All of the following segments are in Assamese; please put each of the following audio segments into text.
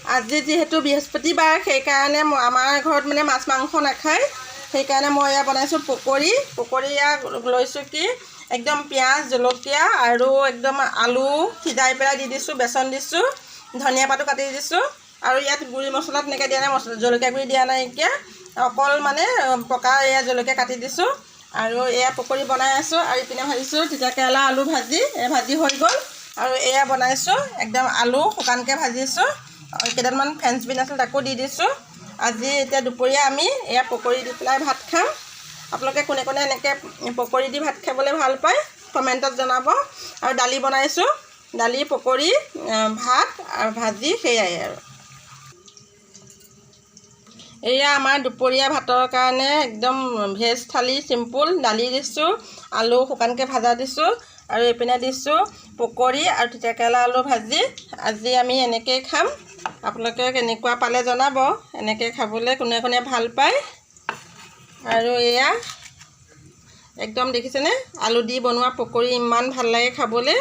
আজি যেহেতু বৃহস্পতিবাৰ সেইকাৰণে আমাৰ ঘৰত মানে মাছ মাংস নাখায় সেইকাৰণে মই এয়া বনাইছোঁ পকৰি এয়া লৈছোঁ কি একদম পিঁয়াজ জলকীয়া আৰু একদম আলু সিজাই পেলাই দি দিছোঁ বেচন দিছোঁ ধনিয়া পাতো কাটি দিছোঁ আৰু ইয়াত গুড়ি মছলা তেনেকৈ দিয়া নাই জলকীয়া গুড়ি দিয়া নাইকিয়া অকল মানে পকা এয়া জলকীয়া কাটি দিছোঁ আৰু এয়া পকৰি বনাই আছোঁ আৰু ইপিনে ভাজিছোঁ তিতাকেৰেলা আলু ভাজি ভাজি হৈ গ'ল আৰু এয়া বনাইছোঁ একদম আলু শুকানকৈ ভাজিছোঁ কেইটামান ফ্ৰেঞ্চ বিন আছিল তাকো দি দিছোঁ আজি এতিয়া দুপৰীয়া আমি এয়া পকৰি দি পেলাই ভাত খাম আপোনালোকে কোনে কোনে এনেকৈ পকৰি দি ভাত খাবলৈ ভাল পায় কমেণ্টত জনাব আৰু দালি বনাইছোঁ দালি পকৰি ভাত আৰু ভাজি সেয়াই আৰু এয়া আমাৰ দুপৰীয়া ভাতৰ কাৰণে একদম ভেজ থালি চিম্পুল দালি দিছোঁ আলু শুকানকৈ ভাজা দিছোঁ আৰু এইপিনে দিছোঁ পকৰি আৰু তিতাকেৰেলা আলু ভাজি আজি আমি এনেকৈয়ে খাম আপোনালোকে কেনেকুৱা পালে জনাব এনেকৈ খাবলৈ কোনে কোনে ভাল পায় আৰু এয়া একদম দেখিছেনে আলু দি বনোৱা পকৰি ইমান ভাল লাগে খাবলৈ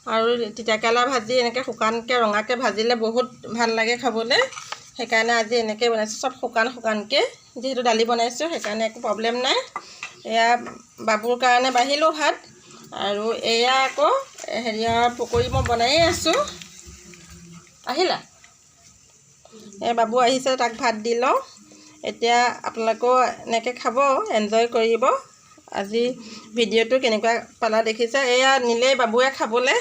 আৰু তিতাকেৰেলা ভাজি এনেকৈ শুকানকৈ ৰঙাকৈ ভাজিলে বহুত ভাল লাগে খাবলৈ সেইকাৰণে আজি এনেকৈ বনাইছোঁ চব শুকানকৈ যিহেতু দালি বনাইছোঁ সেইকাৰণে একো প্ৰব্লেম নাই এয়া বাবুৰ কাৰণে বাঢ়িলোঁ ভাত আৰু এয়া আকৌ হেৰিয়াৰ পকৰি মই বনায়েই আছোঁ আহিলা এই বাবু আহিছে তাক ভাত দি লওঁ এতিয়া আপোনালোকেও এনেকৈ খাব এনজয় কৰিব আজি ভিডিঅ'টো কেনেকুৱা পালা দেখিছে এয়া নিলেই বাবুৱে খাবলৈ